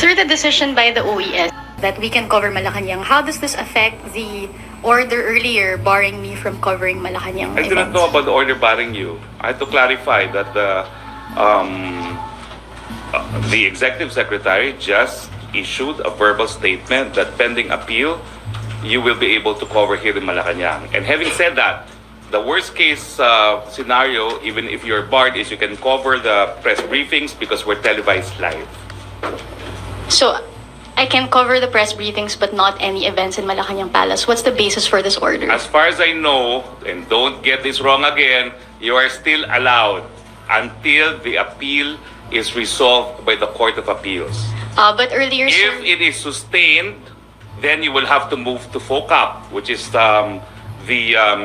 Sir, the decision by the OES that we can cover Malacanang, how does this affect the order earlier barring me from covering Malacanang I do not know about the order barring you. I have to clarify that the executive secretary just issued a verbal statement that pending appeal, you will be able to cover here in Malacanang. And having said that, the worst case scenario, even if you're barred, is you can cover the press briefings because we're televised live. So, I can cover the press briefings but not any events in Malacanang Palace. What's the basis for this order? As far as I know, and don't get this wrong again, you are still allowed until the appeal is resolved by the Court of Appeals. But earlier, If sir, it is sustained, then you will have to move to FOCAP, which is the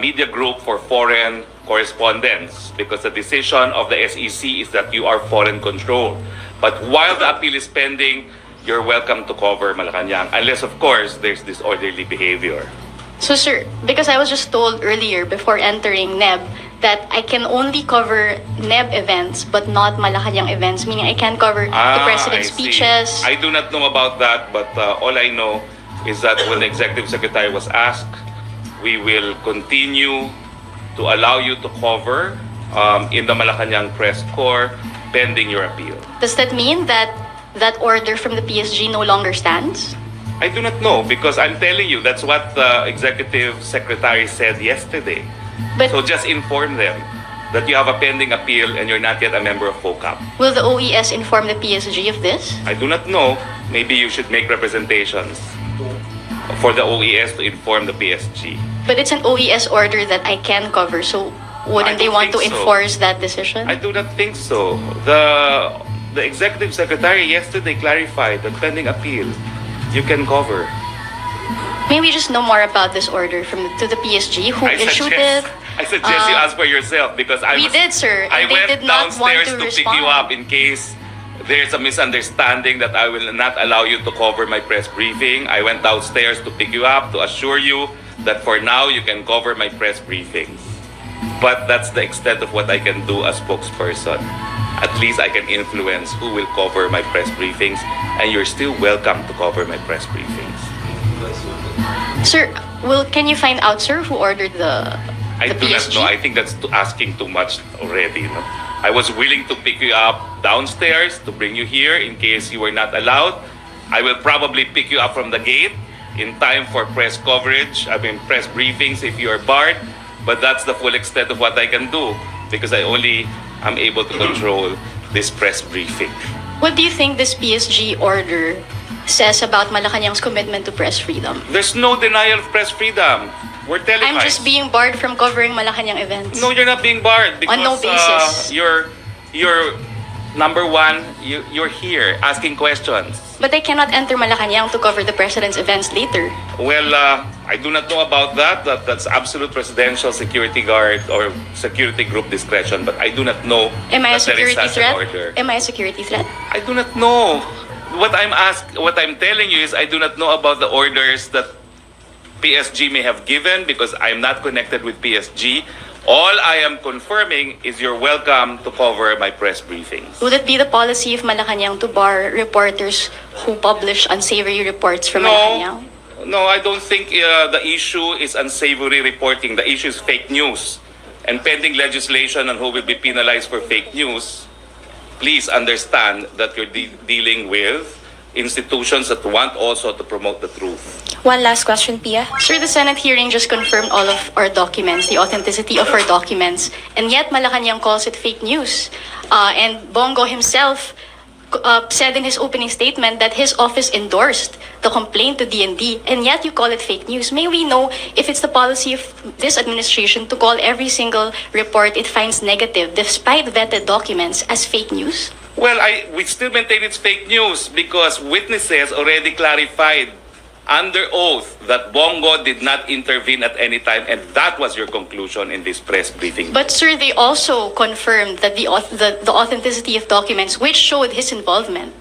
media group for foreign correspondence, because the decision of the SEC is that you are foreign controlled. But while the appeal is pending, you're welcome to cover Malacanang, unless, of course, there's disorderly behavior. so sir, because I was just told earlier before entering NEB that I can only cover NEB events but not Malacanang events, meaning I can cover the president's I see. speeches. I do not know about that, but all I know is that when the executive secretary was asked, we will continue to allow you to cover in the Malacanang press corps pending your appeal. Does that mean that that order from the PSG no longer stands? I do not know because I'm telling you that's what the executive secretary said yesterday. But So just inform them that you have a pending appeal and you're not yet a member of FOCAP. will the OES inform the PSG of this? I do not know. Maybe you should make representations for the OES to inform the PSG. But it's an OES order that I can cover, so wouldn't I they don't want to think so. enforce that decision? I do not think so. The executive secretary yesterday clarified that pending appeal, you can cover. May we just know more about this order to the PSG? Who issued it? I suggest you ask for yourself because We did, sir. I And they went did not want downstairs to to pick you respond. up in case there's a misunderstanding that I will not allow you to cover my press briefing. I went downstairs to pick you up to assure you that for now you can cover my press briefings. But that's the extent of what I can do as spokesperson. At least I can influence who will cover my press briefings, and you're still welcome to cover my press briefings. Sir, can you find out, sir, who ordered I the do not PSG? know. I think that's asking too much already. No? I was willing to pick you up downstairs to bring you here in case you were not allowed. I will probably pick you up from the gate in time for press coverage. I mean, press briefings if you are barred. But that's the full extent of what I can do because I only am able to control this press briefing. What do you think this PSG order says about Malacanang's commitment to press freedom? There's no denial of press freedom. We're televised. I'm just being barred from covering Malacanang events. No, you're not being barred because On no basis. you're number one. You're here asking questions. But I cannot enter Malacanang to cover the president's events later. Well, I do not know about that. That's absolute presidential security guard or security group discretion. But I do not know Am I a that there is security such an threat? order. Am I a security threat? I do not know. What I'm telling you is I do not know about the orders that PSG may have given because I'm not connected with PSG. All I am confirming is you're welcome to cover my press briefings. Would it be the policy of Malacanang to bar reporters who publish unsavory reports from No. Malacanang? No, I don't think the issue is unsavory reporting. The issue is fake news. And pending legislation on who will be penalized for fake news, please understand that you're dealing with institutions that want also to promote the truth. One last question, Pia. Sir, the Senate hearing just confirmed all of our documents, the authenticity of our documents, and yet Malacanang calls it fake news. And Bongo himself said in his opening statement that his office endorsed the complaint to DND, and yet you call it fake news. May we know if it's the policy of this administration to call every single report it finds negative, despite vetted documents, as fake news? Well, we still maintain it's fake news because witnesses already clarified under oath that Bongo did not intervene at any time, and that was your conclusion in this press briefing. But sir, they also confirmed that the authenticity of documents which showed his involvement.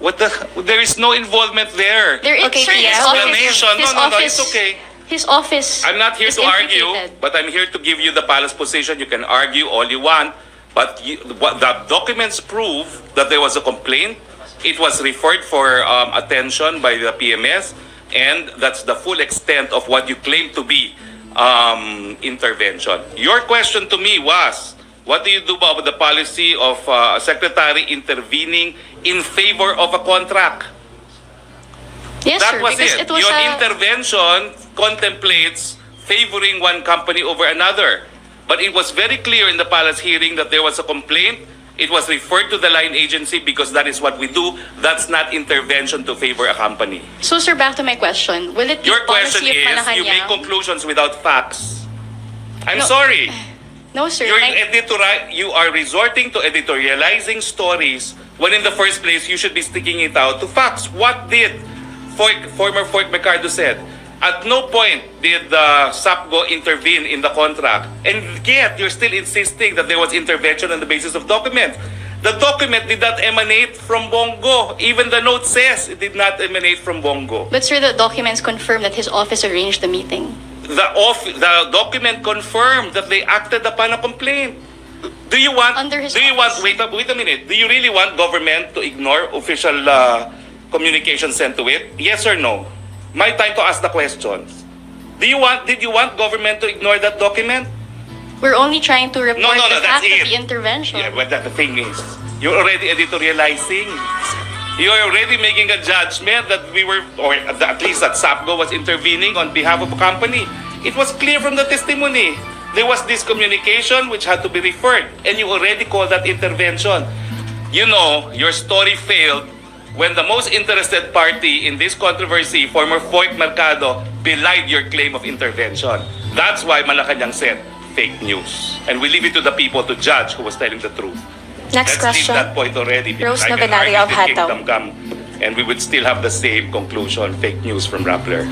There is no involvement there. There is, Okay, sir, Tia. his Explanation. office, his No, office, it's okay. His office. I'm not here is to argue, implicated. but I'm here to give you the palace position. You can argue all you want, but the documents prove that there was a complaint It was referred for attention by the PMS, and that's the full extent of what you claim to be intervention. Your question to me was, what do you do about the policy of a secretary intervening in favor of a contract? Yes, That sir. was Because it. it was Your a... intervention contemplates favoring one company over another. But it was very clear in the palace hearing that there was a complaint. It was referred to the line agency because that is what we do. That's not intervention to favor a company. So, sir, back to my question. Will it be Your question policy of is, you make Malacanang? conclusions without facts. I'm No. sorry. No, sir. You are resorting to editorializing stories when in the first place you should be sticking it out to facts. What did former Fort Mercado said? At no point did SAPGO intervene in the contract, and yet you're still insisting that there was intervention on the basis of documents. The document did not emanate from Bongo. Even the note says it did not emanate from Bongo. But, sir, the documents confirm that his office arranged the meeting. The document confirmed that they acted upon a complaint. Do you want? Under his Do you want? office. Wait a minute. Do you really want government to ignore official communication sent to it? Yes or no? My time to ask the questions. Did you want government to ignore that document? We're only trying to report the that's fact of it. the intervention. Yeah, but the thing is, you're already editorializing. You're already making a judgment that we were, or at least that SAPGO was intervening on behalf of a company. It was clear from the testimony. There was this communication which had to be referred, and you already called that intervention. You know, your story failed when the most interested party in this controversy, former Fort Mercado, belied your claim of intervention. That's why Malacanang said fake news. And we leave it to the people to judge who was telling the truth. Next Let's question. leave that point already. because Rose I can Novenario argue of till Hataw. kingdom come, and we would still have the same conclusion, fake news from Rappler.